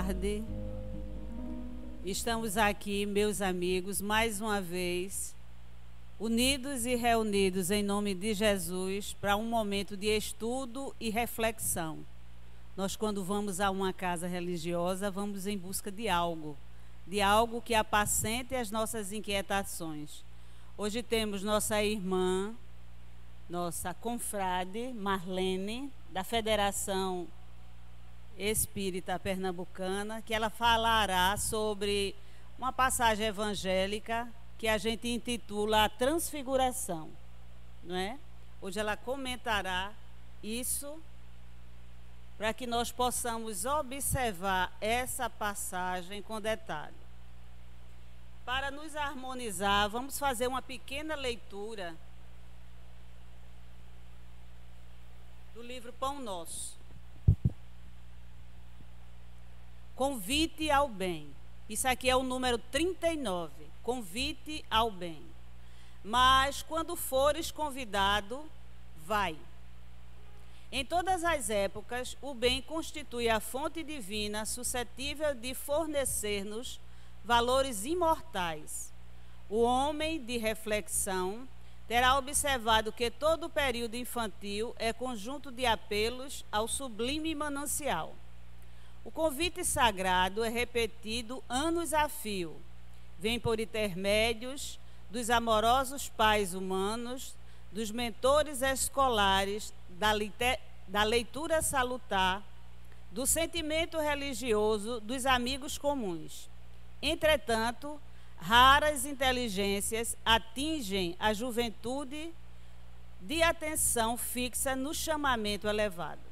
tarde. Estamos aqui, meus amigos, mais uma vez, unidos e reunidos em nome de Jesus para um momento de estudo e reflexão. Nós, quando vamos a uma casa religiosa, vamos em busca de algo que apacente as nossas inquietações. Hoje temos nossa irmã, nossa confrade, Marlene, da Federação Espírita Pernambucana, que ela falará sobre uma passagem evangélica que a gente intitula A Transfiguração, não é? Hoje ela comentará isso para que nós possamos observar essa passagem com detalhe. Para nos harmonizar, vamos fazer uma pequena leitura do livro Pão Nosso. Convite ao bem. Isso aqui é o número 39. Convite ao bem. Mas quando fores convidado, vai. Em todas as épocas, o bem constitui a fonte divina suscetível de fornecer-nos valores imortais. O homem de reflexão terá observado que todo o período infantil é conjunto de apelos ao sublime manancial. O convite sagrado é repetido anos a fio. Vem por intermédios dos amorosos pais humanos, dos mentores escolares, da leitura salutar, do sentimento religioso, dos amigos comuns. Entretanto, raras inteligências atingem a juventude de atenção fixa no chamamento elevado.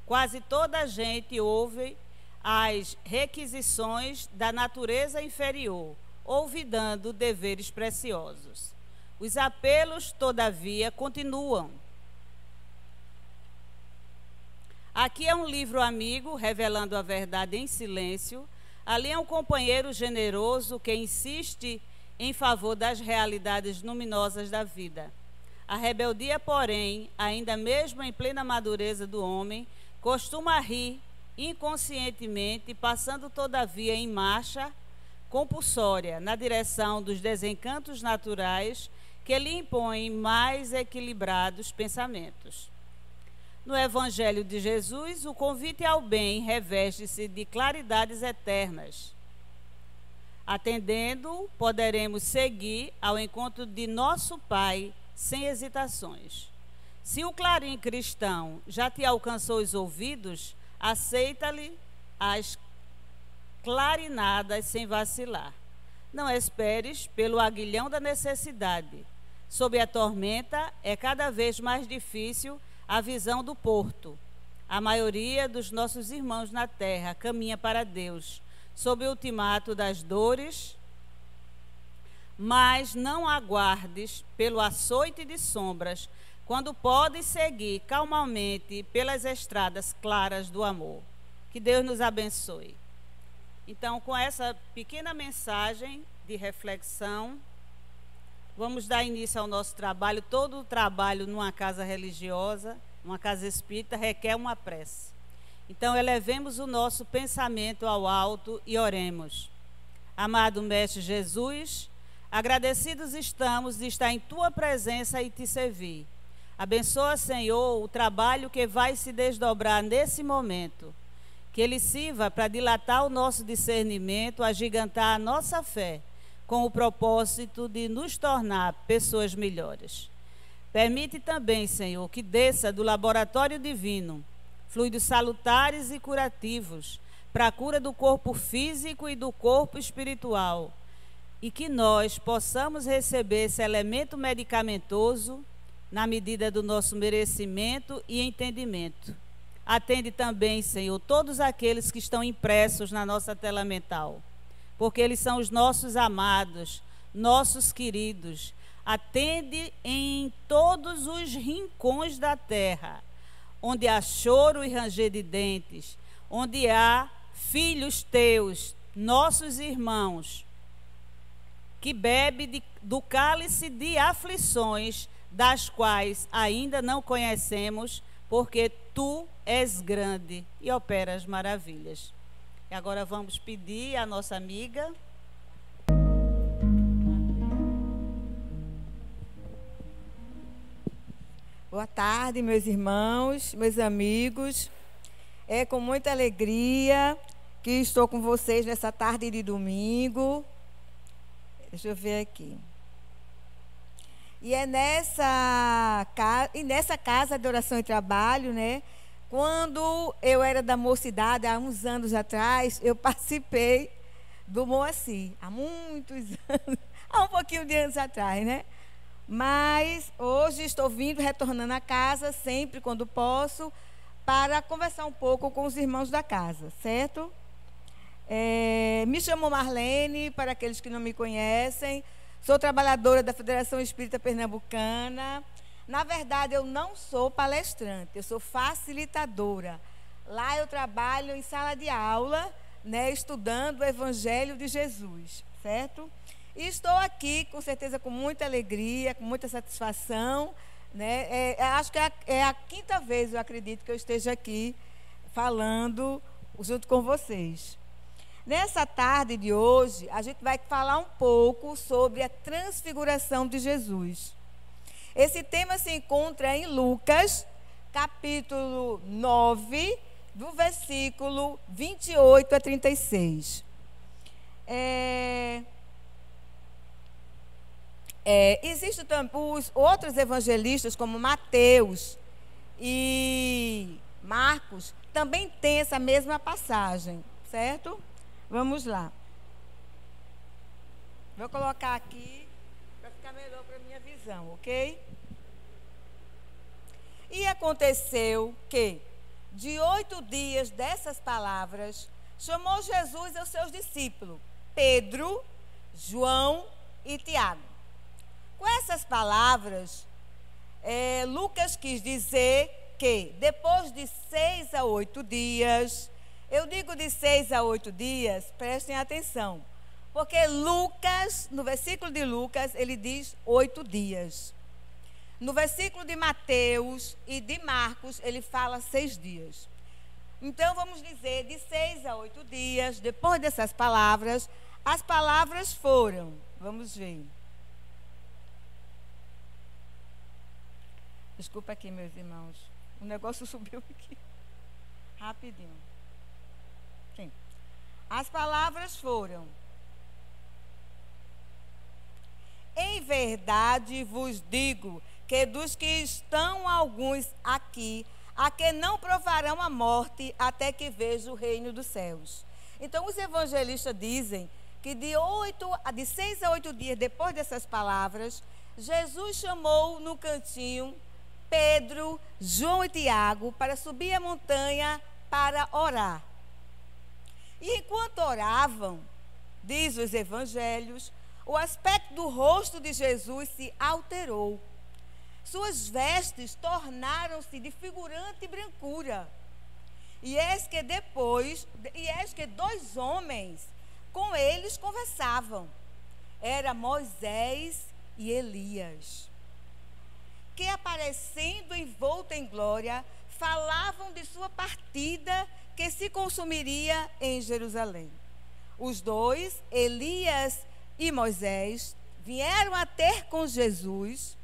Quase toda a gente ouve as requisições da natureza inferior, olvidando deveres preciosos. Os apelos, todavia, continuam. Aqui é um livro amigo, revelando a verdade em silêncio. Ali é um companheiro generoso que insiste em favor das realidades luminosas da vida. A rebeldia, porém, ainda mesmo em plena madureza do homem, costuma rir inconscientemente, passando todavia em marcha compulsória na direção dos desencantos naturais que lhe impõem mais equilibrados pensamentos. No Evangelho de Jesus, o convite ao bem reveste-se de claridades eternas. Atendendo, poderemos seguir ao encontro de nosso Pai sem hesitações. Se o clarim cristão já te alcançou os ouvidos, aceita-lhe as clarinadas sem vacilar. Não esperes pelo aguilhão da necessidade. Sob a tormenta, é cada vez mais difícil a visão do porto. A maioria dos nossos irmãos na terra caminha para Deus, sob o ultimato das dores, mas não aguardes pelo açoite de sombras, quando podes seguir calmamente pelas estradas claras do amor. Que Deus nos abençoe. Então, com essa pequena mensagem de reflexão, vamos dar início ao nosso trabalho. Todo o trabalho numa casa religiosa, numa casa espírita, requer uma prece. Então, elevemos o nosso pensamento ao alto e oremos. Amado Mestre Jesus, agradecidos estamos de estar em Tua presença e Te servir. Abençoa, Senhor, o trabalho que vai se desdobrar nesse momento. Que ele sirva para dilatar o nosso discernimento, agigantar a nossa fé, com o propósito de nos tornar pessoas melhores. Permite também, Senhor, que desça do laboratório divino fluidos salutares e curativos para a cura do corpo físico e do corpo espiritual, e que nós possamos receber esse elemento medicamentoso na medida do nosso merecimento e entendimento. Atende também, Senhor, todos aqueles que estão impressos na nossa tela mental, porque eles são os nossos amados, nossos queridos. Atende em todos os rincões da terra, onde há choro e ranger de dentes, onde há filhos teus, nossos irmãos, que bebe do cálice de aflições, das quais ainda não conhecemos, porque Tu és grande e operas maravilhas. E agora vamos pedir à nossa amiga. Boa tarde, meus irmãos, meus amigos. É com muita alegria que estou com vocês nessa tarde de domingo. Deixa eu ver aqui. E é nessa casa de oração e trabalho, né? Quando eu era da mocidade, há uns anos atrás, eu participei do Moacir. Há muitos anos, há um pouquinho de anos atrás, né? Mas hoje estou retornando à casa, sempre quando posso, para conversar um pouco com os irmãos da casa, certo? Me chamo Marlene, para aqueles que não me conhecem. Sou trabalhadora da Federação Espírita Pernambucana. Na verdade, eu não sou palestrante, eu sou facilitadora. Lá eu trabalho em sala de aula, né, estudando o Evangelho de Jesus, certo? E estou aqui, com certeza, com muita alegria, com muita satisfação, né? Acho que é a quinta vez, eu acredito, que eu esteja aqui falando junto com vocês. Nessa tarde de hoje, a gente vai falar um pouco sobre a transfiguração de Jesus. Esse tema se encontra em Lucas, capítulo 9, do versículo 28 a 36. Existem também os outros evangelistas, como Mateus e Marcos, também tem essa mesma passagem, certo? Vamos lá. Vou colocar aqui para ficar melhor para a minha visão, ok? E aconteceu que, de 8 dias dessas palavras, chamou Jesus aos seus discípulos, Pedro, João e Tiago. Com essas palavras, Lucas quis dizer que, depois de 6 a 8 dias, eu digo de 6 a 8 dias, prestem atenção, porque Lucas, no versículo de Lucas, ele diz 8 dias. No versículo de Mateus e de Marcos, ele fala 6 dias. Então, vamos dizer, de 6 a 8 dias, depois dessas palavras, as palavras foram, vamos ver. Desculpa aqui, meus irmãos, o negócio subiu aqui, rapidinho. Sim. As palavras foram: em verdade vos digo que dos que estão alguns aqui, a que não provarão a morte até que vejam o reino dos céus. Então, os evangelistas dizem que de 6 a 8 dias depois dessas palavras, Jesus chamou no cantinho Pedro, João e Tiago para subir a montanha para orar. E enquanto oravam, diz os evangelhos, o aspecto do rosto de Jesus se alterou. Suas vestes tornaram-se de figurante brancura. E eis que 2 homens com eles conversavam. Era Moisés e Elias, que aparecendo envolto em glória, falavam de sua partida que se consumiria em Jerusalém. Os 2, Elias e Moisés, vieram a ter com Jesus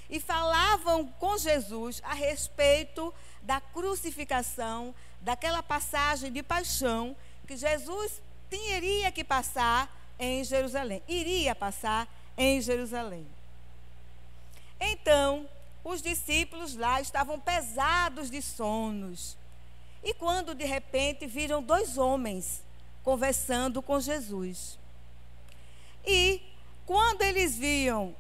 e falavam com Jesus a respeito da crucificação, daquela passagem de paixão que Jesus iria passar em Jerusalém. Então, os discípulos lá estavam pesados de sonos. E quando de repente viram 2 homens conversando com Jesus. E quando eles viam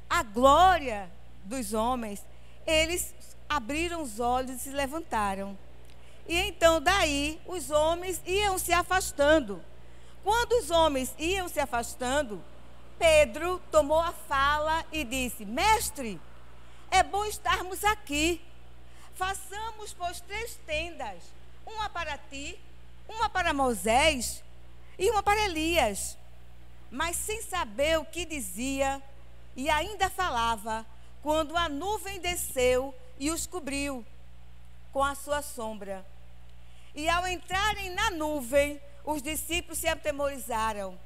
a glória dos homens, eles abriram os olhos e se levantaram. E então daí os homens iam se afastando. Quando os homens iam se afastando, Pedro tomou a fala e disse: Mestre, é bom estarmos aqui. Façamos, pois, 3 tendas, uma para ti, uma para Moisés e uma para Elias. Mas sem saber o que dizia, e ainda falava, quando a nuvem desceu e os cobriu com a sua sombra. E ao entrarem na nuvem, os discípulos se atemorizaram,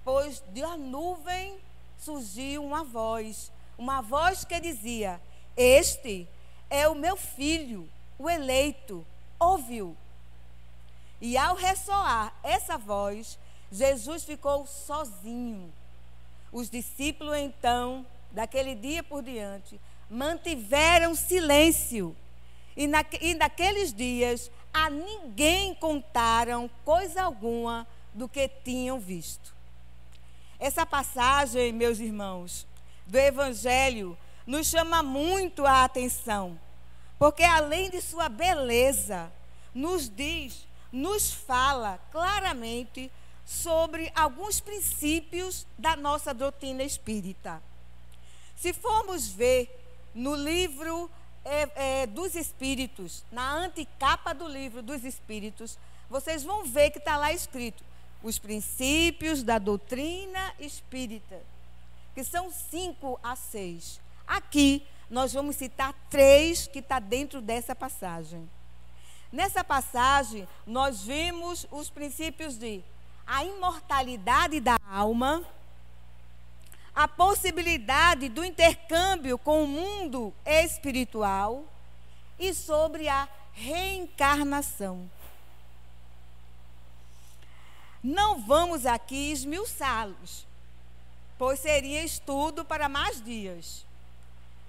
pois da nuvem surgiu uma voz que dizia: este é o meu filho, o eleito, ouve-o. E ao ressoar essa voz, Jesus ficou sozinho. Os discípulos, então, daquele dia por diante, mantiveram silêncio. E naqueles dias, a ninguém contaram coisa alguma do que tinham visto. Essa passagem, meus irmãos, do Evangelho, nos chama muito a atenção, porque além de sua beleza, nos fala claramente sobre alguns princípios da nossa doutrina espírita. Se formos ver no livro dos Espíritos, na antecapa do livro dos Espíritos, vocês vão ver que está lá escrito os princípios da doutrina espírita, que são 5 a 6. Aqui nós vamos citar 3 que está dentro dessa passagem. Nessa passagem, nós vimos os princípios de a imortalidade da alma, a possibilidade do intercâmbio com o mundo espiritual e sobre a reencarnação. Não vamos aqui esmiuçá-los, pois seria estudo para mais dias.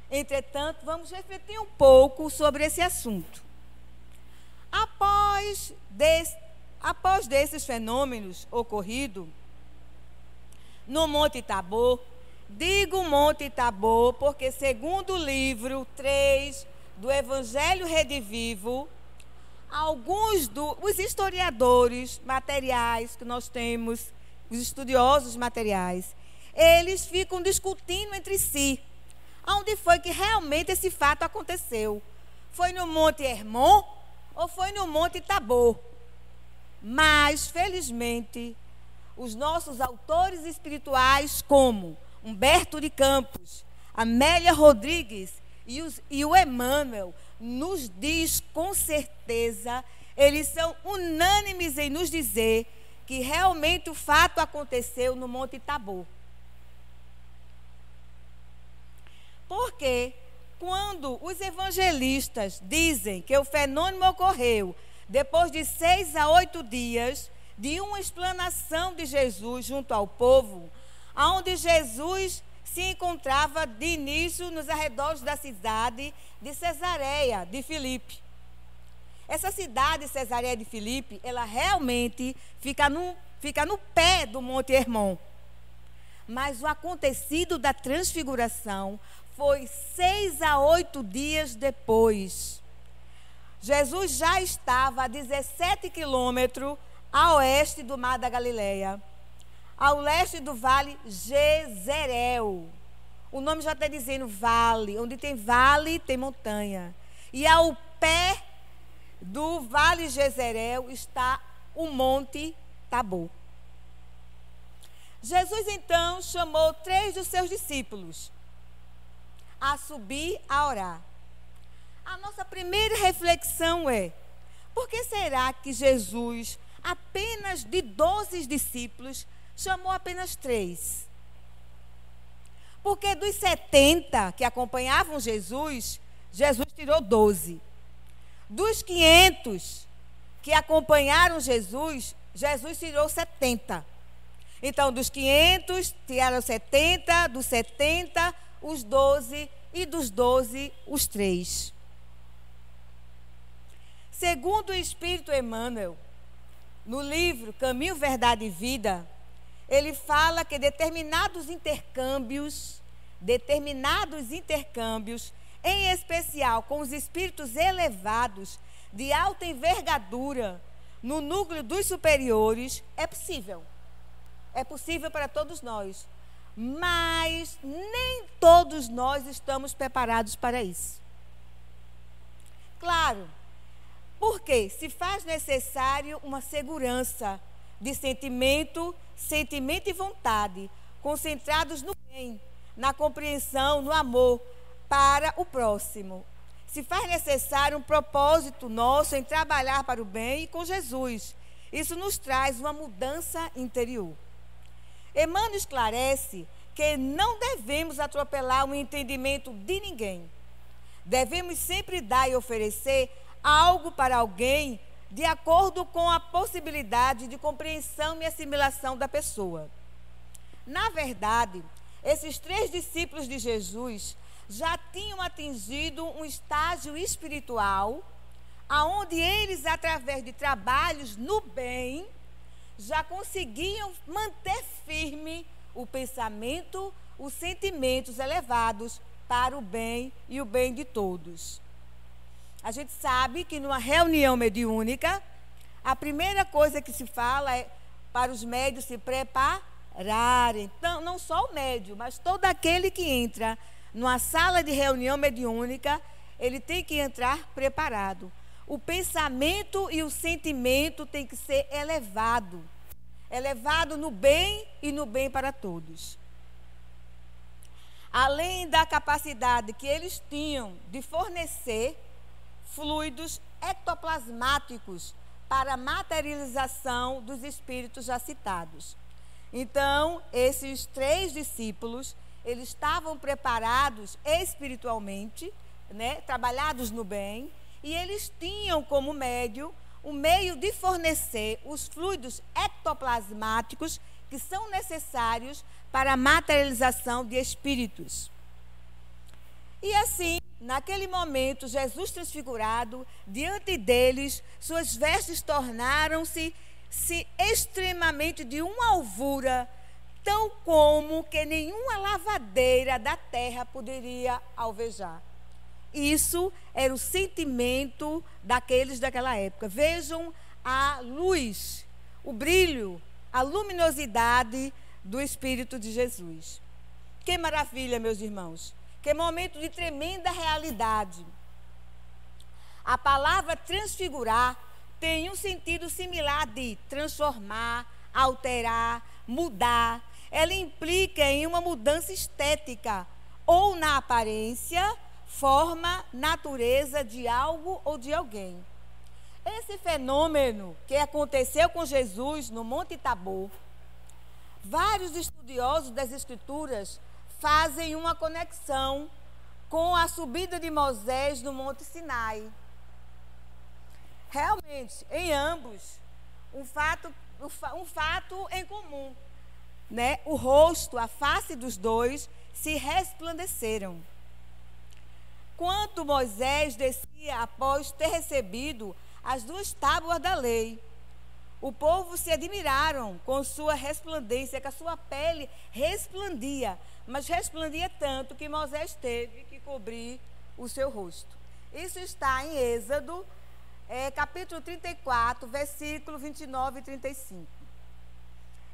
Entretanto, vamos refletir um pouco sobre esse assunto. Após desses fenômenos ocorridos no Monte Tabor, digo Monte Tabor porque, segundo o livro 3 do Evangelho Redivivo, alguns dos historiadores materiais que nós temos, os estudiosos materiais, eles ficam discutindo entre si onde foi que realmente esse fato aconteceu. Foi no Monte Hermon ou foi no Monte Tabor? Mas, felizmente, os nossos autores espirituais, como Humberto de Campos, Amélia Rodrigues e o Emmanuel, nos diz com certeza, eles são unânimes em nos dizer que realmente o fato aconteceu no Monte Tabor. Porque quando os evangelistas dizem que o fenômeno ocorreu depois de 6 a 8 dias de uma explanação de Jesus junto ao povo, onde Jesus se encontrava de início nos arredores da cidade de Cesareia de Filipe. Essa cidade, Cesareia de Filipe, ela realmente fica no pé do Monte Hermon. Mas o acontecido da transfiguração foi 6 a 8 dias depois. Jesus já estava a 17 quilômetros a oeste do Mar da Galileia, ao leste do Vale Jezreel. O nome já está dizendo vale. Onde tem vale, tem montanha. E ao pé do Vale Jezreel está o Monte Tabor. Jesus, então, chamou 3 dos seus discípulos a subir a orar. A nossa primeira reflexão é: por que será que Jesus, apenas de 12 discípulos, chamou apenas 3? Porque dos 70 que acompanhavam Jesus, Jesus tirou 12. Dos 500 que acompanharam Jesus, Jesus tirou 70. Então, dos 500, tiraram 70, dos 70, os 12, e dos 12, os 3. Segundo o Espírito Emmanuel, no livro Caminho, Verdade e Vida, ele fala que determinados intercâmbios, em especial com os espíritos elevados, de alta envergadura, no núcleo dos superiores, é possível. É possível para todos nós. Mas nem todos nós estamos preparados para isso. Claro, porque se faz necessário uma segurança de sentimento e vontade, concentrados no bem, na compreensão, no amor para o próximo. Se faz necessário um propósito nosso em trabalhar para o bem e com Jesus. Isso nos traz uma mudança interior. Emmanuel esclarece que não devemos atropelar o entendimento de ninguém. Devemos sempre dar e oferecer algo para alguém de acordo com a possibilidade de compreensão e assimilação da pessoa. Na verdade, esses 3 discípulos de Jesus já tinham atingido um estágio espiritual, aonde eles, através de trabalhos no bem, já conseguiam manter firme o pensamento, os sentimentos elevados para o bem e o bem de todos. A gente sabe que numa reunião mediúnica, a primeira coisa que se fala é para os médios se prepararem. Então, não só o médium, mas todo aquele que entra numa sala de reunião mediúnica, ele tem que entrar preparado. O pensamento e o sentimento tem que ser elevado. Elevado no bem e no bem para todos. Além da capacidade que eles tinham de fornecer fluidos ectoplasmáticos para a materialização dos espíritos já citados. Então, esses 3 discípulos, eles estavam preparados espiritualmente, né, trabalhados no bem, e eles tinham como médio o meio de fornecer os fluidos ectoplasmáticos que são necessários para a materialização de espíritos. E assim, naquele momento, Jesus transfigurado, diante deles, suas vestes tornaram-se extremamente de uma alvura, tão como que nenhuma lavadeira da terra poderia alvejar. Isso era o sentimento daqueles daquela época. Vejam a luz, o brilho, a luminosidade do Espírito de Jesus. Que maravilha, meus irmãos. Que momento de tremenda realidade. A palavra transfigurar tem um sentido similar de transformar, alterar, mudar. Ela implica em uma mudança estética, ou na aparência, forma, natureza de algo ou de alguém. Esse fenômeno que aconteceu com Jesus no Monte Tabor, vários estudiosos das Escrituras fazem uma conexão com a subida de Moisés no Monte Sinai. Realmente, em ambos, um fato em comum, né? O rosto, a face dos dois se resplandeceram. Quando Moisés descia após ter recebido as 2 tábuas da lei, o povo se admiraram com sua resplandência, que a sua pele resplandia, mas resplandia tanto que Moisés teve que cobrir o seu rosto. Isso está em Êxodo, capítulo 34, versículo 29 e 35.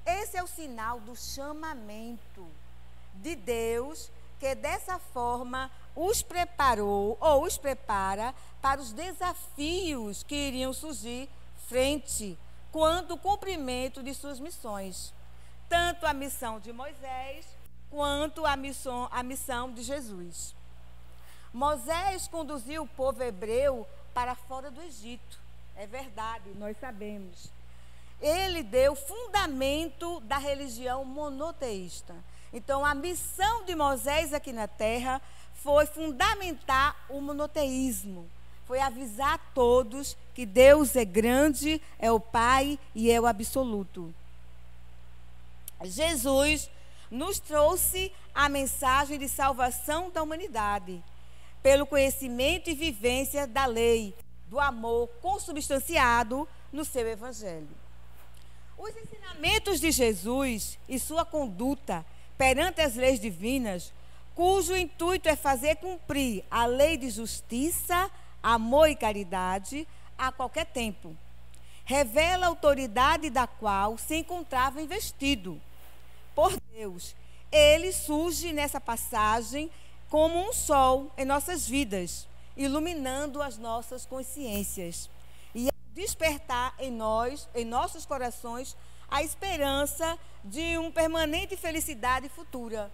Esse é o sinal do chamamento de Deus, que dessa forma os preparou ou os prepara para os desafios que iriam surgir frente quanto o cumprimento de suas missões, tanto a missão de Moisés quanto a missão de Jesus. Moisés conduziu o povo hebreu para fora do Egito, é verdade, nós sabemos. Ele deu fundamento da religião monoteísta. Então, a missão de Moisés aqui na terra foi fundamentar o monoteísmo. Foi avisar a todos que Deus é grande, é o Pai e é o absoluto. Jesus nos trouxe a mensagem de salvação da humanidade, pelo conhecimento e vivência da lei, do amor consubstanciado no seu Evangelho. Os ensinamentos de Jesus e sua conduta perante as leis divinas, cujo intuito é fazer cumprir a lei de justiça, amor e caridade a qualquer tempo, revela a autoridade da qual se encontrava investido por Deus. Ele surge nessa passagem como um sol em nossas vidas, iluminando as nossas consciências e despertar em nós, em nossos corações, a esperança de uma permanente felicidade futura.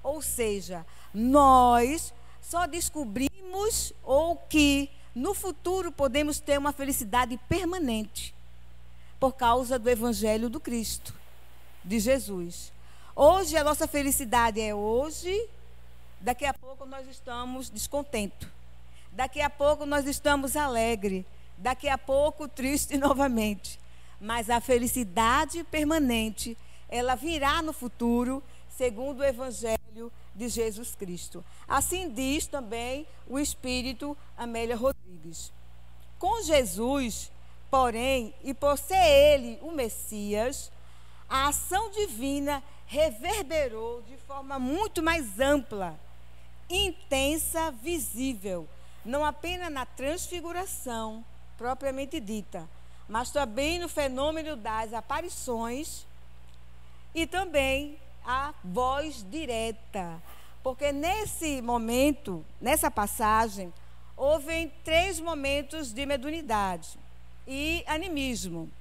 Ou seja, nós só descobrimos ou que no futuro podemos ter uma felicidade permanente. por causa do Evangelho do Cristo, de Jesus. Hoje a nossa felicidade é hoje, daqui a pouco nós estamos descontentes, daqui a pouco nós estamos alegres, daqui a pouco triste novamente. Mas a felicidade permanente, ela virá no futuro, segundo o Evangelho de Jesus Cristo. Assim diz também o Espírito Amélia Rodrigues. Com Jesus, porém, e por ser ele o Messias, a ação divina reverberou de forma muito mais ampla, intensa, visível, não apenas na transfiguração propriamente dita, mas também no fenômeno das aparições e também a voz direta. Porque nesse momento, nessa passagem, houve 3 momentos de mediunidade e animismo,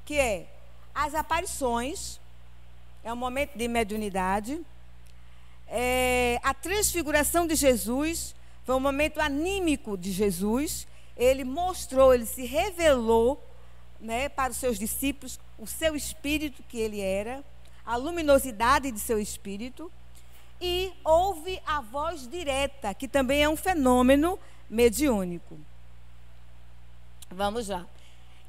que é as aparições, é um momento de mediunidade, a transfiguração de Jesus, foi um momento anímico de Jesus, ele mostrou, ele se revelou, né, para os seus discípulos, o seu espírito que ele era, a luminosidade de seu espírito, e houve a voz direta, que também é um fenômeno mediúnico. Vamos lá.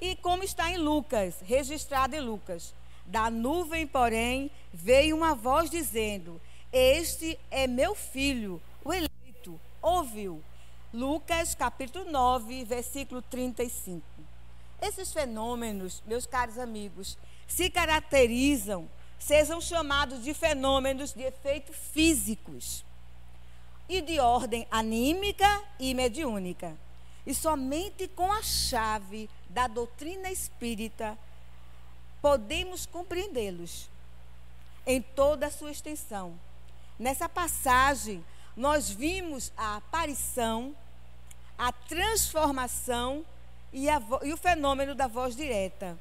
E como está em Lucas, registrado em Lucas, da nuvem, porém, veio uma voz dizendo: este é meu filho, o eleito, ouve-o. Lucas, capítulo 9, versículo 35. Esses fenômenos, meus caros amigos, se caracterizam, sejam chamados de fenômenos de efeitos físicos e de ordem anímica e mediúnica. E somente com a chave da doutrina espírita podemos compreendê-los em toda a sua extensão. Nessa passagem, nós vimos a aparição, a transformação e o fenômeno da voz direta.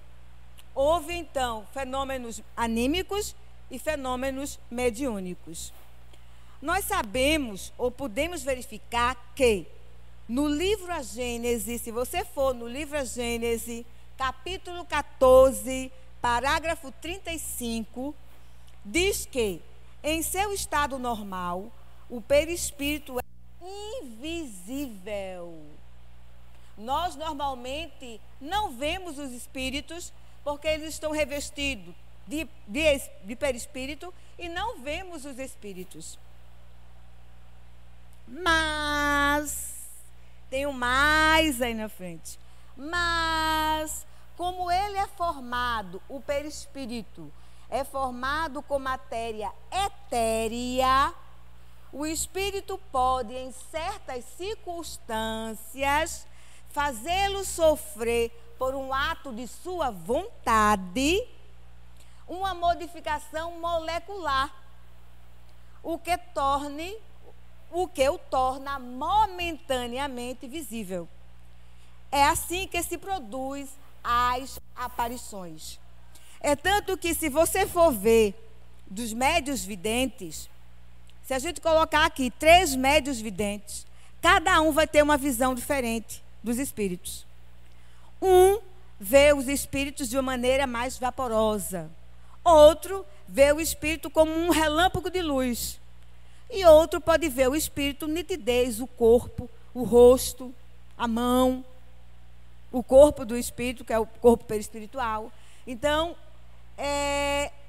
Houve, então, fenômenos anímicos e fenômenos mediúnicos. Nós sabemos, ou podemos verificar, que no livro A Gênese, se você for no livro A Gênese, capítulo 14, parágrafo 35, diz que, em seu estado normal, o perispírito é invisível. Nós, normalmente, não vemos os espíritos porque eles estão revestidos de perispírito e não vemos os espíritos. Mas, tem um mais aí na frente, mas, como ele é formado, o perispírito é formado com matéria etérea, o espírito pode, em certas circunstâncias, fazê-lo sofrer por um ato de sua vontade, uma modificação molecular, o que o torna momentaneamente visível. É assim que se produz as aparições. É tanto que, se você for ver dos médiuns videntes, se a gente colocar aqui 3 médiuns videntes, cada um vai ter uma visão diferente dos espíritos. Um vê os espíritos de uma maneira mais vaporosa. Outro vê o espírito como um relâmpago de luz. E outro pode ver o espírito nitidez, o corpo, o rosto, a mão, o corpo do espírito, que é o corpo perispiritual. Então,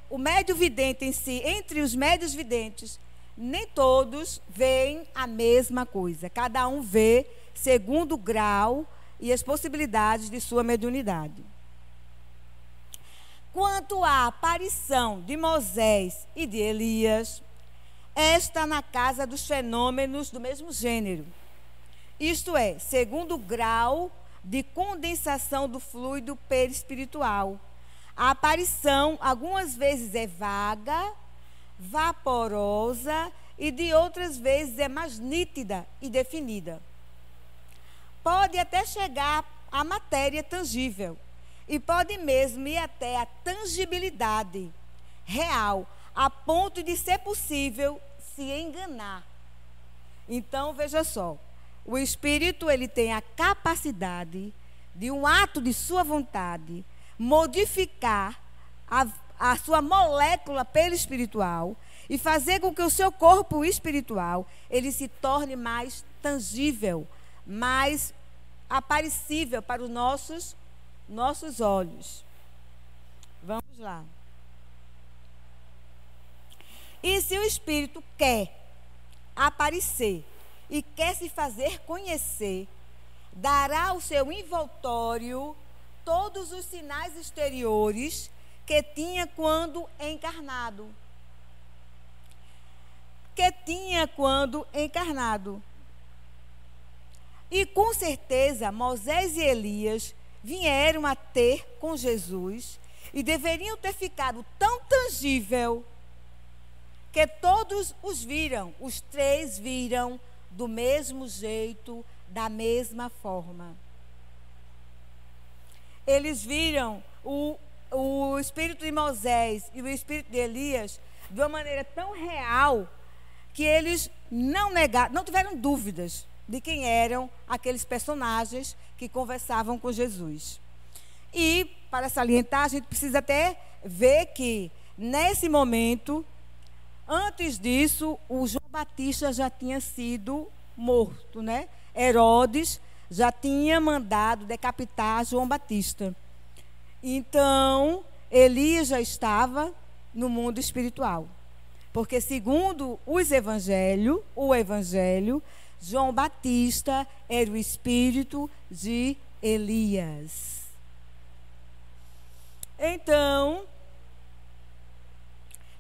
o médium vidente em si, entre os médios videntes, nem todos veem a mesma coisa. Cada um vê segundo o grau e as possibilidades de sua mediunidade. Quanto à aparição de Moisés e de Elias, esta na casa dos fenômenos do mesmo gênero. Isto é, segundo o grau de condensação do fluido perispiritual. A aparição, algumas vezes, é vaga, vaporosa e de outras vezes é mais nítida e definida. Pode até chegar à matéria tangível e pode mesmo ir até a tangibilidade real, a ponto de ser possível se enganar. Então, veja só, o espírito ele tem a capacidade de um ato de sua vontade modificar a sua molécula perispiritual e fazer com que o seu corpo espiritual ele se torne mais tangível, mais aparecível para os nossos olhos. Vamos lá. E se o espírito quer aparecer e quer se fazer conhecer, dará ao seu envoltório todos os sinais exteriores que tinha quando encarnado. E com certeza Moisés e Elias vieram a ter com Jesus e deveriam ter ficado tão tangível que todos os viram, os três viram do mesmo jeito, da mesma forma. Eles viram o espírito de Moisés e o espírito de Elias de uma maneira tão real que eles não negaram, não tiveram dúvidas de quem eram aqueles personagens que conversavam com Jesus. E, para salientar, a gente precisa até ver que, nesse momento, antes disso, o João Batista já tinha sido morto, né? Herodes já tinha mandado decapitar João Batista. Então, Elias já estava no mundo espiritual. Porque, segundo o Evangelho, João Batista era o espírito de Elias. Então,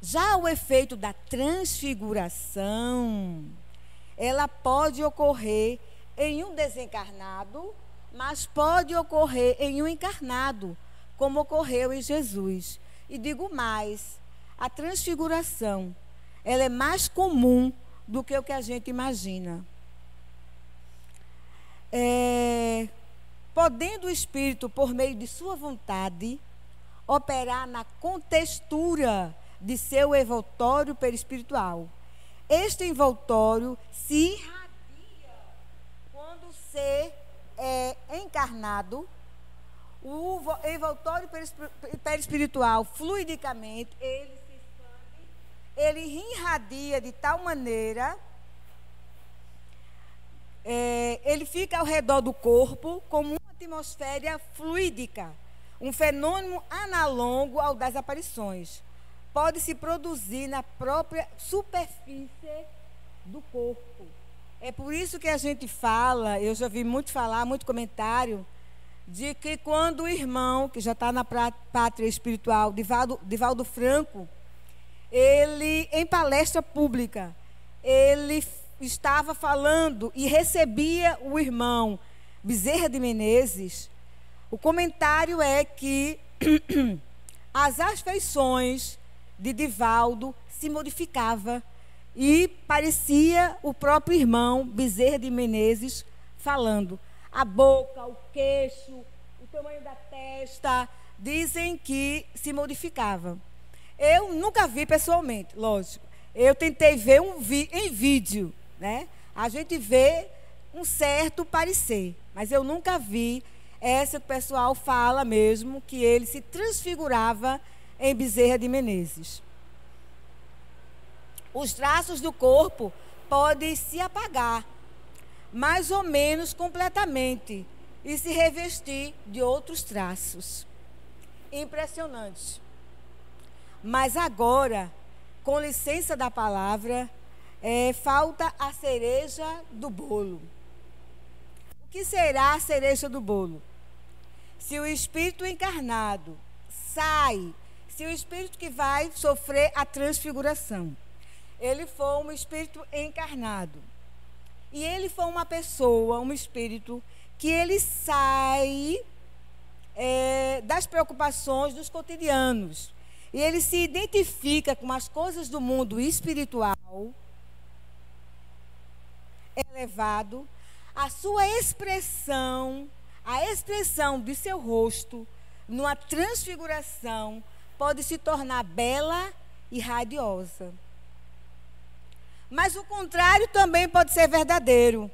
já o efeito da transfiguração, ela pode ocorrer em um desencarnado, mas pode ocorrer em um encarnado, como ocorreu em Jesus. E digo mais, a transfiguração, ela é mais comum do que o que a gente imagina. Podendo o espírito, por meio de sua vontade, operar na contextura de seu envoltório perispiritual. Este envoltório se irradia quando se é encarnado. O envoltório perispiritual, fluidicamente, ele se expande, ele irradia de tal maneira, ele fica ao redor do corpo como uma atmosfera fluídica, um fenômeno análogo ao das aparições. Pode se produzir na própria superfície do corpo. É por isso que a gente fala, eu já vi muito comentário, de que quando o irmão, que já está na pátria espiritual, Divaldo Franco, ele, em palestra pública, ele estava falando e recebia o irmão Bezerra de Menezes, o comentário é que as afeições de Divaldo se modificava e parecia o próprio irmão Bezerra de Menezes falando. A boca, o queixo, o tamanho da testa, dizem que se modificava. Eu nunca vi pessoalmente, lógico. Eu tentei ver em vídeo, né? A gente vê um certo parecer, mas eu nunca vi. Essa que o pessoal fala mesmo, que ele se transfigurava em Bezerra de Menezes. Os traços do corpo podem se apagar, mais ou menos completamente, e se revestir de outros traços. Impressionante. Mas agora, com licença da palavra, falta a cereja do bolo. O que será a cereja do bolo? Se o espírito encarnado sai, se o espírito que vai sofrer a transfiguração, ele for um espírito encarnado, e ele for uma pessoa, um espírito, que ele sai das preocupações dos cotidianos, e ele se identifica com as coisas do mundo espiritual, elevado, a sua expressão, a expressão de seu rosto, numa transfiguração, pode se tornar bela e radiosa. Mas o contrário também pode ser verdadeiro.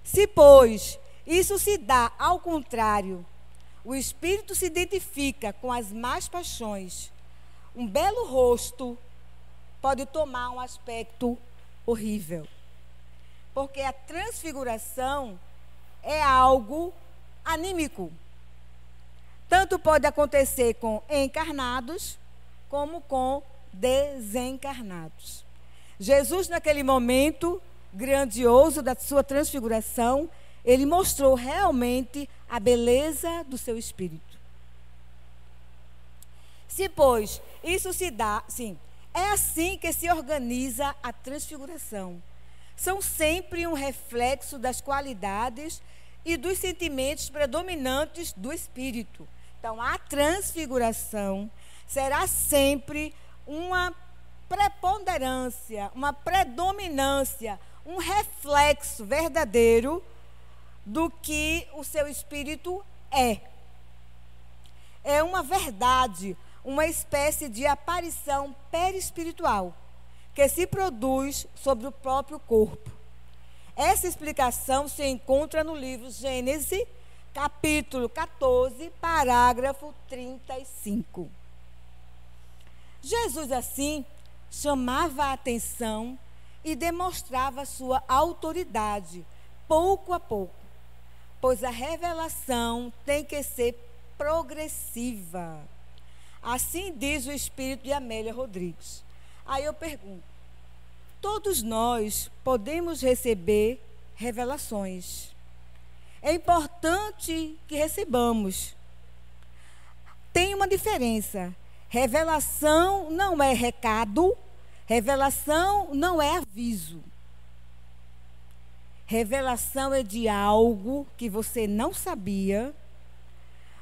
Se, pois, isso se dá ao contrário, o espírito se identifica com as más paixões, um belo rosto pode tomar um aspecto horrível. Porque a transfiguração é algo anímico. Tanto pode acontecer com encarnados, como com desencarnados. Jesus, naquele momento grandioso da sua transfiguração, ele mostrou realmente a beleza do seu espírito. Se, pois, isso se dá, sim, é assim que se organiza a transfiguração. São sempre um reflexo das qualidades e dos sentimentos predominantes do espírito. Então, a transfiguração será sempre uma preponderância, uma predominância, um reflexo verdadeiro do que o seu espírito é. É uma verdade, uma espécie de aparição perispiritual que se produz sobre o próprio corpo. Essa explicação se encontra no livro Gênesis, capítulo 14, parágrafo 35. Jesus, assim, chamava a atenção e demonstrava sua autoridade, pouco a pouco, pois a revelação tem que ser progressiva. Assim diz o espírito de Amélia Rodrigues. Aí eu pergunto, todos nós podemos receber revelações. É importante que recebamos. Tem uma diferença. Revelação não é recado, revelação não é aviso. Revelação é de algo que você não sabia,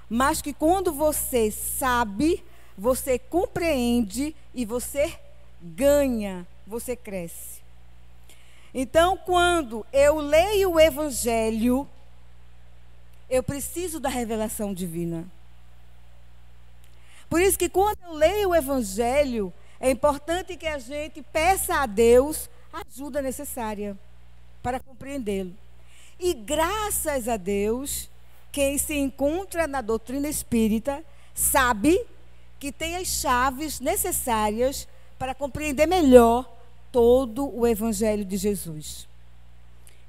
mas que quando você sabe, você compreende e você ganha, você cresce. Então, quando eu leio o Evangelho, eu preciso da revelação divina. Por isso que quando eu leio o Evangelho, é importante que a gente peça a Deus a ajuda necessária para compreendê-lo. E graças a Deus, quem se encontra na doutrina espírita sabe que tem as chaves necessárias para compreender melhor todo o Evangelho de Jesus,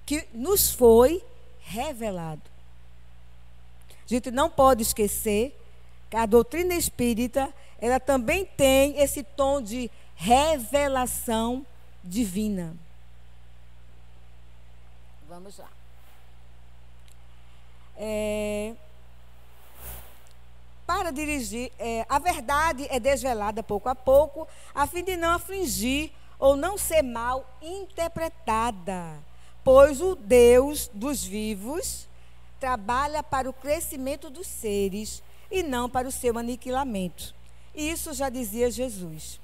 que nos foi revelado. A gente não pode esquecer que a doutrina espírita, ela também tem esse tom de revelação divina. Vamos lá. Para dirigir, a verdade é desvelada pouco a pouco, a fim de não afligir ou não ser mal interpretada, pois o Deus dos vivos trabalha para o crescimento dos seres e não para o seu aniquilamento. Isso já dizia Jesus.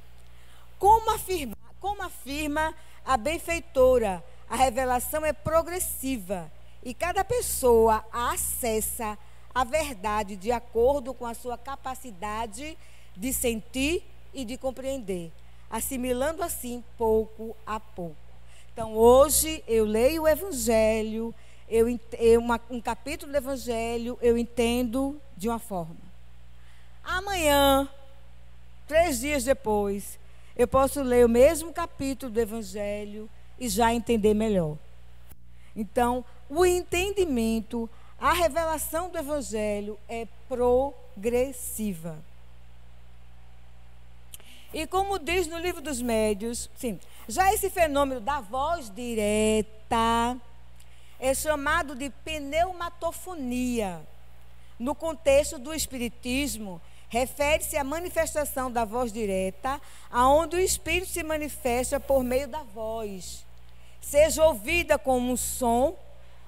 Como afirma a benfeitora, a revelação é progressiva e cada pessoa acessa a verdade de acordo com a sua capacidade de sentir e de compreender, assimilando assim pouco a pouco. Então, hoje eu leio o Evangelho, um capítulo do Evangelho eu entendo de uma forma. Amanhã, 3 dias depois, eu posso ler o mesmo capítulo do Evangelho e já entender melhor. Então, o entendimento, a revelação do Evangelho é progressiva. E como diz no Livro dos Médiuns, sim, já esse fenômeno da voz direta é chamado de pneumatofonia. No contexto do Espiritismo, refere-se à manifestação da voz direta, aonde o Espírito se manifesta por meio da voz, seja ouvida como um som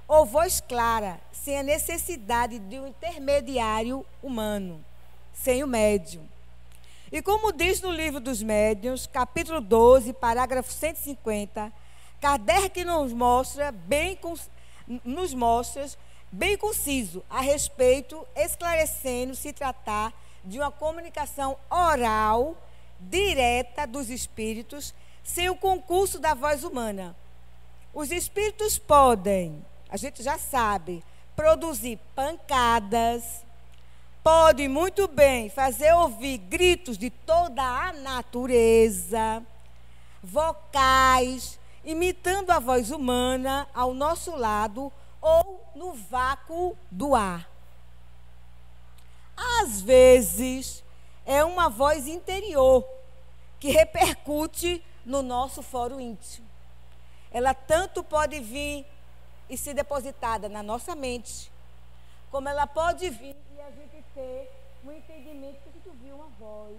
ou voz clara, sem a necessidade de um intermediário humano, sem o médium. E como diz no Livro dos Médiuns, capítulo 12, parágrafo 150, Kardec nos mostra bem conciso a respeito, esclarecendo se tratar de uma comunicação oral, direta dos espíritos, sem o concurso da voz humana. Os espíritos podem, a gente já sabe, produzir pancadas, pode muito bem fazer ouvir gritos de toda a natureza, vocais, imitando a voz humana ao nosso lado ou no vácuo do ar. Às vezes, é uma voz interior que repercute no nosso foro íntimo. Ela tanto pode vir e ser depositada na nossa mente, como ela pode vir e a gente ter um entendimento que tu viu uma voz.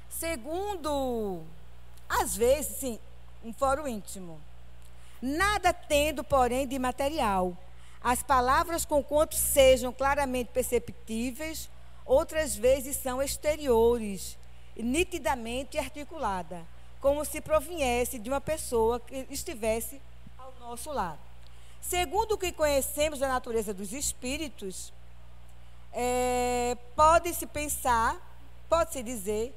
Segundo, às vezes, sim, um foro íntimo. Nada tendo, porém, de material. As palavras, conquanto sejam claramente perceptíveis, outras vezes são exteriores, nitidamente articulada, como se proviesse de uma pessoa que estivesse ao nosso lado. Segundo o que conhecemos da natureza dos espíritos, pode-se pensar, pode-se dizer,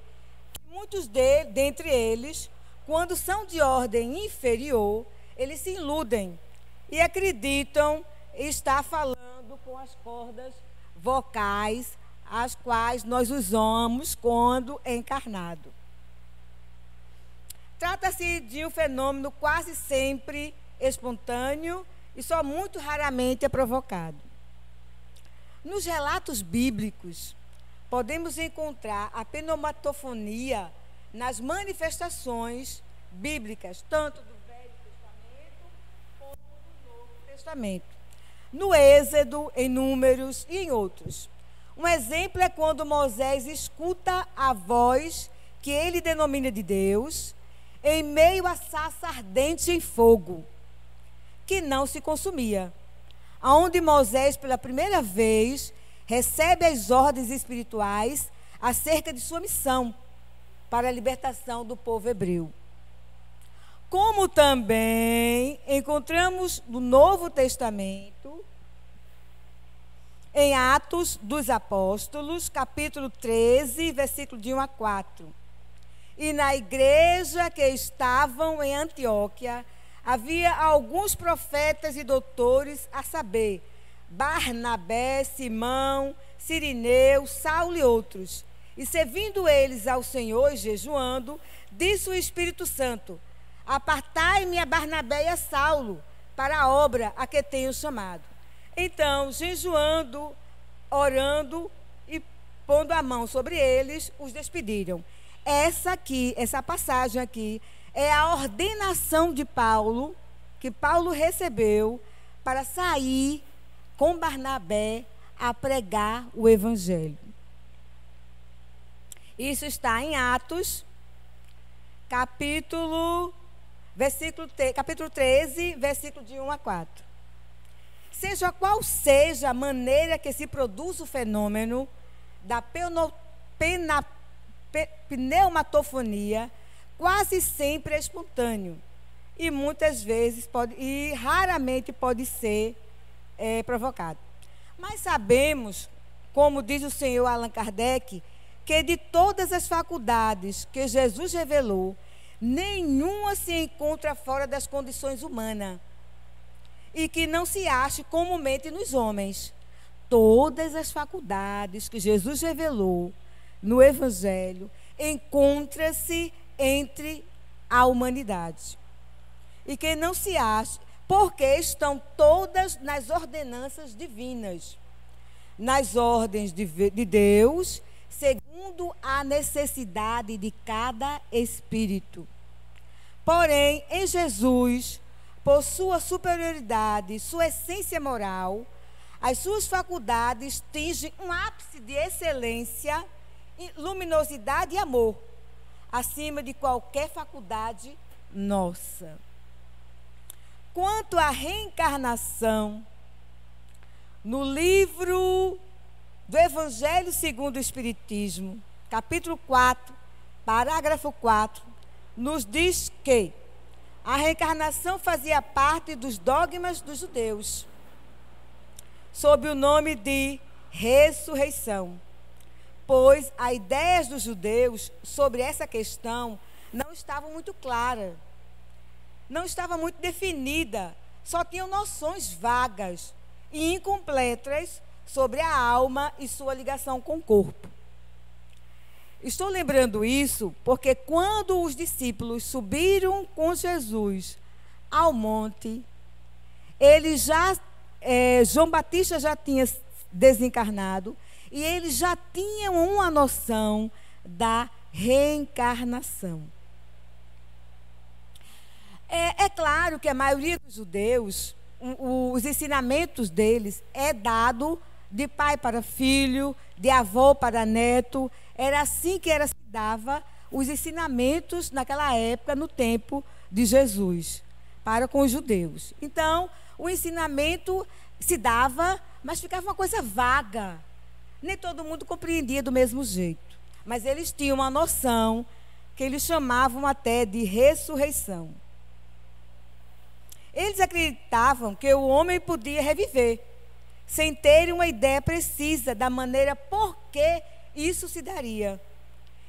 que muitos dentre eles, quando são de ordem inferior, eles se iludem e acreditam estar falando com as cordas vocais, as quais nós usamos quando encarnado. Trata-se de um fenômeno quase sempre espontâneo e só muito raramente é provocado. Nos relatos bíblicos, podemos encontrar a pneumatofonia nas manifestações bíblicas, tanto do Velho Testamento como do Novo Testamento. No Êxodo, em Números e em outros. Um exemplo é quando Moisés escuta a voz que ele denomina de Deus, em meio à sarça ardente em fogo, que não se consumia, aonde Moisés, pela primeira vez, recebe as ordens espirituais acerca de sua missão para a libertação do povo hebreu. Como também encontramos no Novo Testamento, em Atos dos Apóstolos, capítulo 13, versículo de 1 a 4. E na igreja que estavam em Antioquia, havia alguns profetas e doutores, a saber, Barnabé, Simão, Cirineu, Saulo e outros. E servindo eles ao Senhor e jejuando, disse o Espírito Santo: apartai-me a Barnabé e a Saulo para a obra a que tenho chamado. Então, jejuando, orando e pondo a mão sobre eles, os despediram. Essa passagem aqui, é a ordenação de Paulo, que Paulo recebeu para sair com Barnabé a pregar o Evangelho. Isso está em Atos, capítulo 13, versículo de 1 a 4. Seja qual seja a maneira que se produz o fenômeno da pneumatofonia, quase sempre é espontâneo e muitas vezes raramente pode ser provocado. Mas sabemos, como diz o senhor Allan Kardec, que de todas as faculdades que Jesus revelou, nenhuma se encontra fora das condições humanas e que não se ache comumente nos homens. Todas as faculdades que Jesus revelou no Evangelho encontra-se entre a humanidade. E que não se ache, porque estão todas nas ordenanças divinas, nas ordens de Deus, segundo a necessidade de cada espírito. Porém, em Jesus, por sua superioridade, sua essência moral, as suas faculdades tingem um ápice de excelência, luminosidade e amor, acima de qualquer faculdade nossa. Quanto à reencarnação, no livro do Evangelho segundo o Espiritismo, capítulo 4, parágrafo 4, nos diz que a reencarnação fazia parte dos dogmas dos judeus, sob o nome de ressurreição, pois as ideias dos judeus sobre essa questão não estavam muito claras, não estava muito definida só tinham noções vagas e incompletas sobre a alma e sua ligação com o corpo. Estou lembrando isso porque quando os discípulos subiram com Jesus ao monte, João Batista já tinha desencarnado e eles já tinham uma noção da reencarnação. É claro que a maioria dos judeus, os ensinamentos deles é dado de pai para filho, de avô para neto. Era assim que se dava os ensinamentos naquela época, no tempo de Jesus, para com os judeus. Então, o ensinamento se dava, mas ficava uma coisa vaga. Nem todo mundo compreendia do mesmo jeito. Mas eles tinham uma noção que eles chamavam até de ressurreição. Eles acreditavam que o homem podia reviver, sem terem uma ideia precisa da maneira por que isso se daria.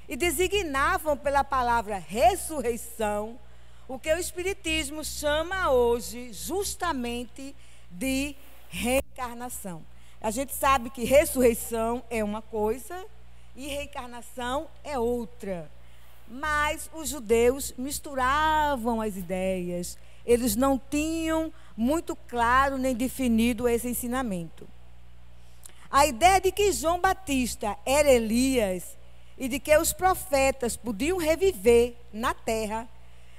E designavam pela palavra ressurreição o que o Espiritismo chama hoje justamente de reencarnação. A gente sabe que ressurreição é uma coisa e reencarnação é outra. Mas os judeus misturavam as ideias. Eles não tinham muito claro nem definido esse ensinamento. A ideia de que João Batista era Elias e de que os profetas podiam reviver na terra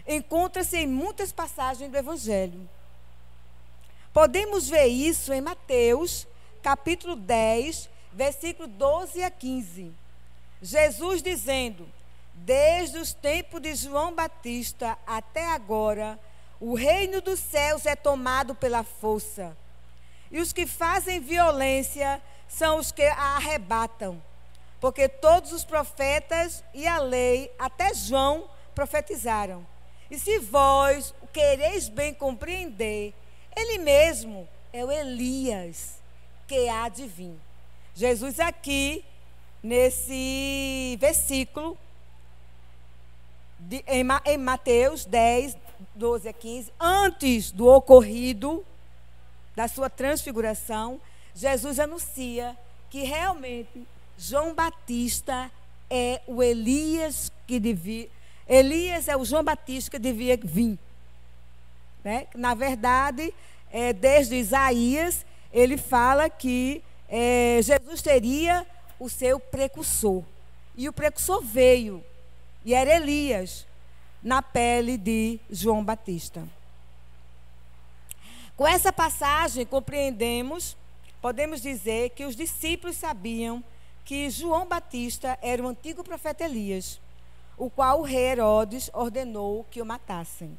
encontra-se em muitas passagens do Evangelho. Podemos ver isso em Mateus, capítulo 10, versículo 12 a 15. Jesus dizendo: desde os tempos de João Batista até agora, o reino dos céus é tomado pela força, e os que fazem violência são os que a arrebatam, porque todos os profetas e a lei, até João, profetizaram. E se vós o quereis bem compreender, ele mesmo é o Elias que há de vir. Jesus aqui, nesse versículo, em Mateus 10, 12 a 15, antes do ocorrido da sua transfiguração, Jesus anuncia que realmente João Batista é o Elias que devia. Elias é o João Batista que devia vir. Né? Na verdade, desde Isaías, ele fala que Jesus teria o seu precursor. E o precursor veio, e era Elias, na pele de João Batista. Com essa passagem, podemos dizer que os discípulos sabiam que João Batista era o antigo profeta Elias, o qual o rei Herodes ordenou que o matassem.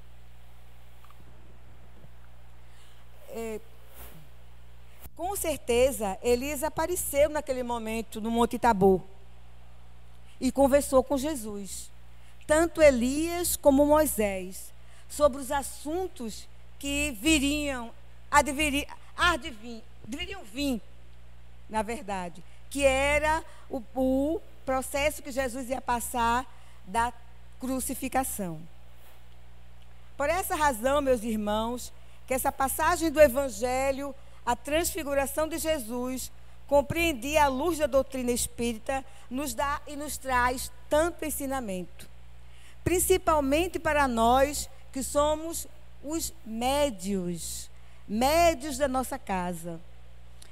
Com certeza, Elias apareceu naquele momento no Monte Tabor e conversou com Jesus. Tanto Elias como Moisés, sobre os assuntos que deveriam vir, na verdade, que era o processo que Jesus ia passar da crucificação. Por essa razão, meus irmãos, que essa passagem do Evangelho, a transfiguração de Jesus, compreendia à luz da doutrina espírita, nos dá e nos traz tanto ensinamento. Principalmente para nós que somos os médios da nossa casa.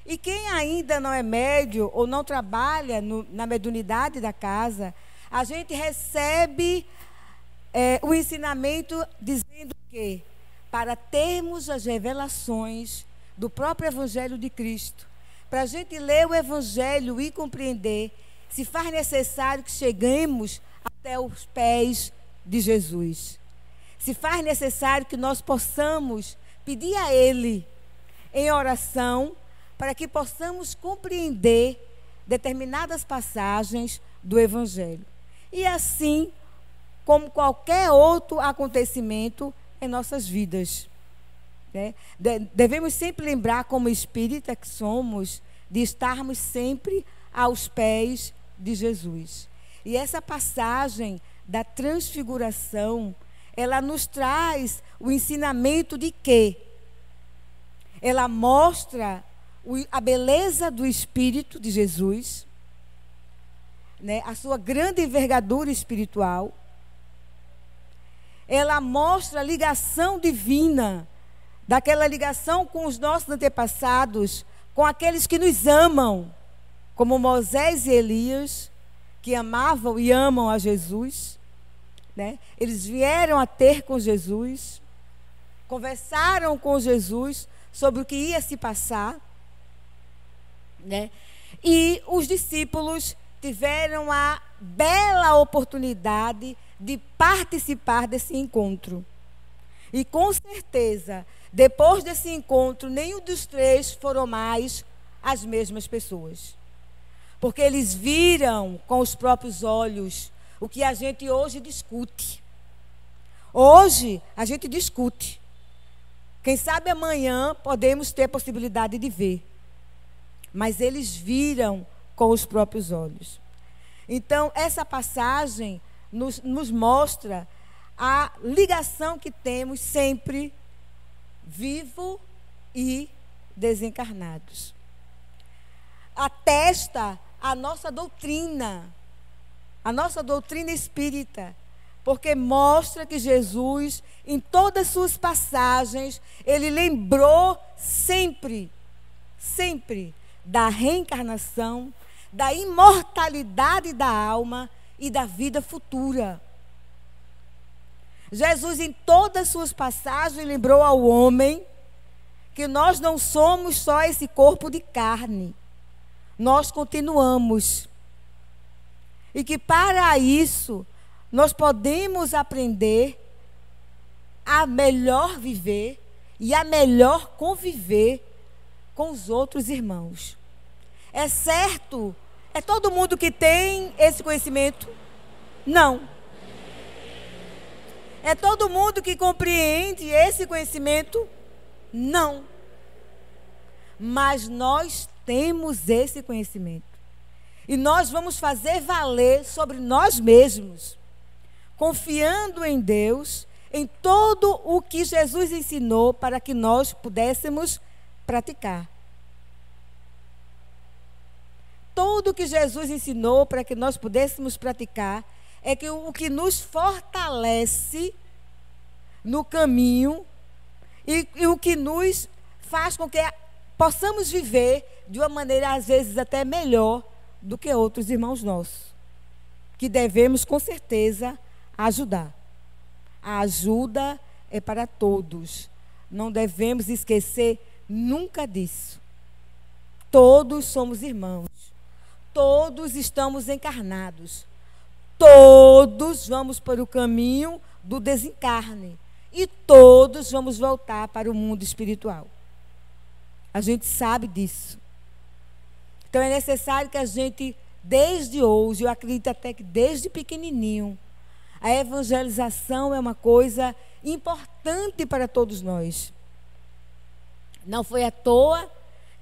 E quem ainda não é médio ou não trabalha na mediunidade da casa, a gente recebe o ensinamento dizendo que para termos as revelações do próprio Evangelho de Cristo, para a gente ler o Evangelho e compreender, se faz necessário que cheguemos até os pés de Jesus. Se faz necessário que nós possamos pedir a Ele em oração para que possamos compreender determinadas passagens do Evangelho. E assim, como qualquer outro acontecimento em nossas vidas. Né? Devemos sempre lembrar, como espírita que somos, de estarmos sempre aos pés de Jesus. E essa passagem da transfiguração, ela nos traz o ensinamento de que ela mostra a beleza do Espírito de Jesus, né? A sua grande envergadura espiritual. Ela mostra a ligação divina, daquela ligação com os nossos antepassados, com aqueles que nos amam, como Moisés e Elias, que amavam e amam a Jesus, né? Eles vieram a ter com Jesus, conversaram com Jesus sobre o que ia se passar, né? E os discípulos tiveram a bela oportunidade de participar desse encontro. E com certeza, depois desse encontro, nenhum dos três foram mais as mesmas pessoas. Porque eles viram com os próprios olhos o que a gente hoje discute. Hoje, a gente discute. Quem sabe amanhã podemos ter a possibilidade de ver. Mas eles viram com os próprios olhos. Então, essa passagem nos mostra a ligação que temos sempre, vivo e desencarnados. Atesta a nossa doutrina espírita, porque mostra que Jesus, em todas as suas passagens, ele lembrou sempre da reencarnação, da imortalidade da alma e da vida futura. Jesus, em todas as suas passagens, lembrou ao homem que nós não somos só esse corpo de carne. Nós continuamos. E que para isso, nós podemos aprender a melhor viver e a melhor conviver com os outros irmãos. É certo? É todo mundo que tem esse conhecimento? Não. É todo mundo que compreende esse conhecimento? Não. Mas nós temos esse conhecimento. E nós vamos fazer valer sobre nós mesmos, confiando em Deus, em todo o que Jesus ensinou para que nós pudéssemos praticar. Tudo que Jesus ensinou para que nós pudéssemos praticar é que o que nos fortalece no caminho e o que nos faz com que possamos viver de uma maneira, às vezes, até melhor do que outros irmãos nossos, que devemos, com certeza, ajudar. A ajuda é para todos. Não devemos esquecer nunca disso. Todos somos irmãos. Todos estamos encarnados. Todos vamos para o caminho do desencarne. E todos vamos voltar para o mundo espiritual. A gente sabe disso. Então é necessário que a gente, desde hoje, eu acredito até que desde pequenininho, a evangelização é uma coisa importante para todos nós. Não foi à toa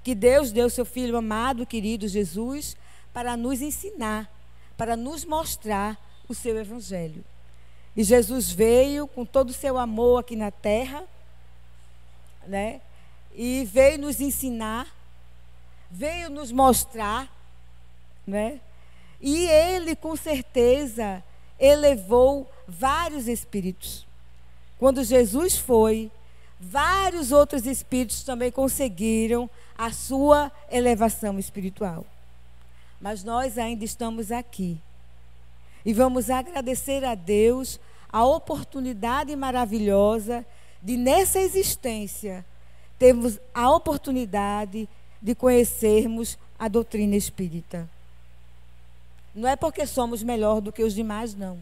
que Deus deu seu Filho amado, querido Jesus, para nos ensinar, para nos mostrar o seu Evangelho. E Jesus veio com todo o seu amor aqui na terra, né? E veio nos ensinar, veio nos mostrar, né? E ele, com certeza, elevou vários espíritos. Quando Jesus foi, vários outros espíritos também conseguiram a sua elevação espiritual. Mas nós ainda estamos aqui. E vamos agradecer a Deus a oportunidade maravilhosa de, nessa existência, termos a oportunidade de conhecermos a doutrina espírita. Não é porque somos melhor do que os demais, não.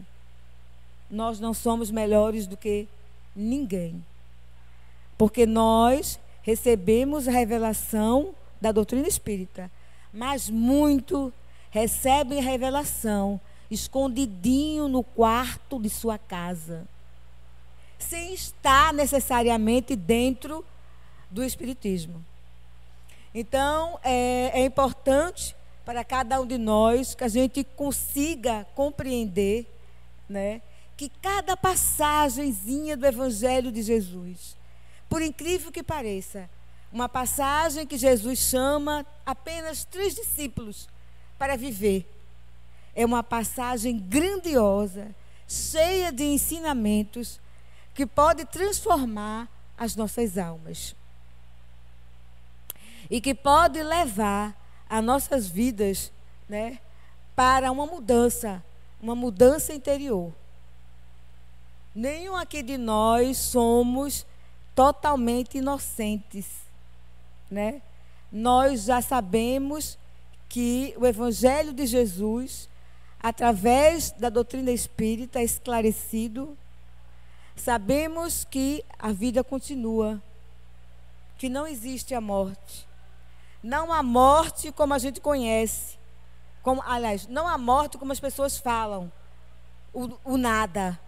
Nós não somos melhores do que ninguém. Porque nós recebemos a revelação da doutrina espírita, mas muito recebem a revelação escondidinho no quarto de sua casa, sem estar necessariamente dentro do espiritismo. Então, é importante para cada um de nós que a gente consiga compreender, né, que cada passagenzinha do Evangelho de Jesus, por incrível que pareça, Uma passagem que Jesus chama apenas 3 discípulos para viver. É uma passagem grandiosa, cheia de ensinamentos, que pode transformar as nossas almas. E que pode levar as nossas vidas, né, para uma mudança interior. Nenhum aqui de nós somos totalmente inocentes, né? Nós já sabemos que o Evangelho de Jesus, através da doutrina espírita, é esclarecido. Sabemos que a vida continua, que não existe a morte. Não há morte como a gente conhece. Aliás, não há morte como as pessoas falam. O nada.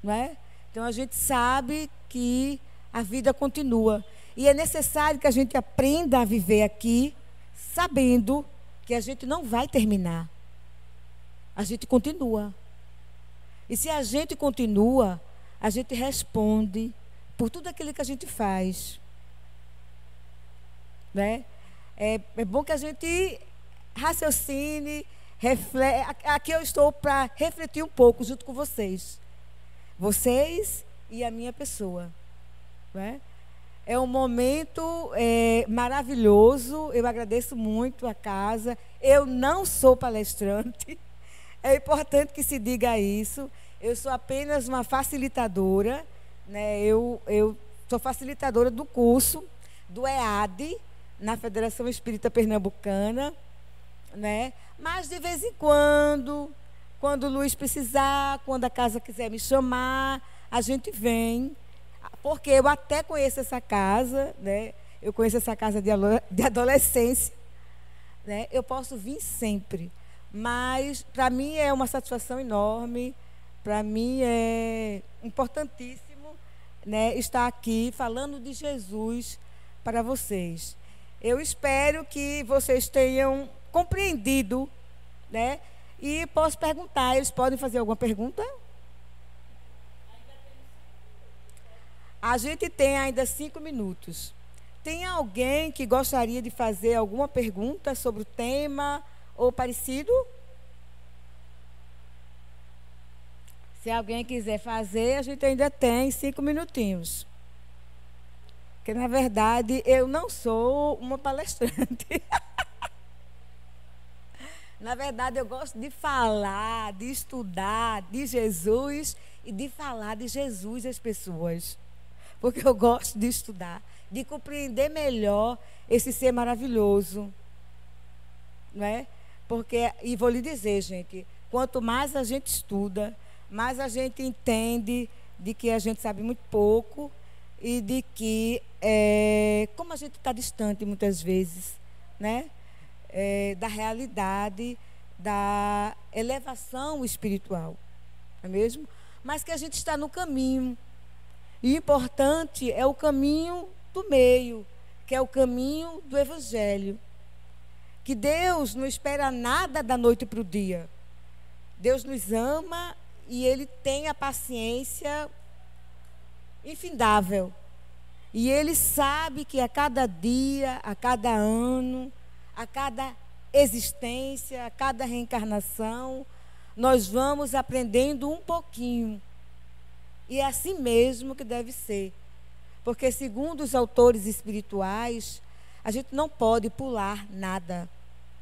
Não é? Então a gente sabe que a vida continua. E é necessário que a gente aprenda a viver aqui, sabendo que a gente não vai terminar. A gente continua. E se a gente continua, a gente responde por tudo aquilo que a gente faz. Né? É bom que a gente raciocine, reflete. Aqui eu estou para refletir um pouco junto com vocês. Vocês e a minha pessoa. Né? É um momento maravilhoso. Eu agradeço muito a casa. Eu não sou palestrante. É importante que se diga isso. Eu sou apenas uma facilitadora. Né? Eu sou facilitadora do curso do EAD, na Federação Espírita Pernambucana. Né? Mas, de vez em quando o Luiz precisar, quando a casa quiser me chamar, a gente vem. Porque eu até conheço essa casa, né? Eu conheço essa casa de adolescência. Né? Eu posso vir sempre. Mas, para mim, é uma satisfação enorme. Para mim, é importantíssimo, né, estar aqui falando de Jesus para vocês. Eu espero que vocês tenham compreendido, né? E posso perguntar, eles podem fazer alguma pergunta? A gente tem ainda 5 minutos. Tem alguém que gostaria de fazer alguma pergunta sobre o tema ou parecido? Se alguém quiser fazer, a gente ainda tem 5 minutinhos. Porque, na verdade, eu não sou uma palestrante. Na verdade, eu gosto de falar, de estudar de Jesus e de falar de Jesus às pessoas. Porque eu gosto de estudar, de compreender melhor esse ser maravilhoso. Não é? Porque, e vou lhe dizer, gente, quanto mais a gente estuda, mais a gente entende de que a gente sabe muito pouco e de que, como a gente está distante muitas vezes, né? Da realidade, da elevação espiritual, não é mesmo? Mas que a gente está no caminho. E o importante é o caminho do meio, que é o caminho do Evangelho. Que Deus não espera nada da noite para o dia. Deus nos ama e Ele tem a paciência infindável. E Ele sabe que a cada dia, a cada ano, a cada existência, a cada reencarnação, nós vamos aprendendo um pouquinho. E é assim mesmo que deve ser. Porque, segundo os autores espirituais, a gente não pode pular nada.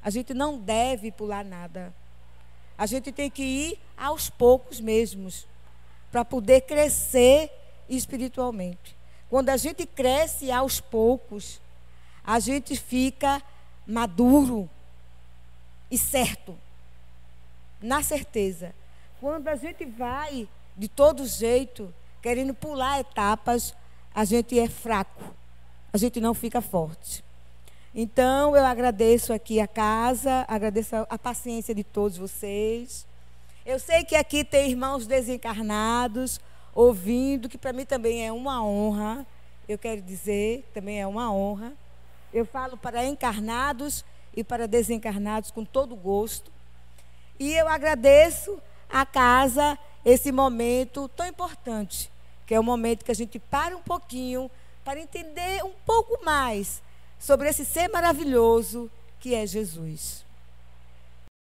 A gente não deve pular nada. A gente tem que ir aos poucos mesmos, para poder crescer espiritualmente. Quando a gente cresce aos poucos, a gente fica maduro e certo, na certeza. Quando a gente vai de todo jeito, querendo pular etapas, a gente é fraco, a gente não fica forte. Então, eu agradeço aqui a casa, agradeço a paciência de todos vocês. Eu sei que aqui tem irmãos desencarnados ouvindo, que para mim também é uma honra. Eu quero dizer, também é uma honra. Eu falo para encarnados e para desencarnados com todo gosto. E eu agradeço a casa esse momento tão importante, que é o momento que a gente para um pouquinho para entender um pouco mais sobre esse ser maravilhoso que é Jesus.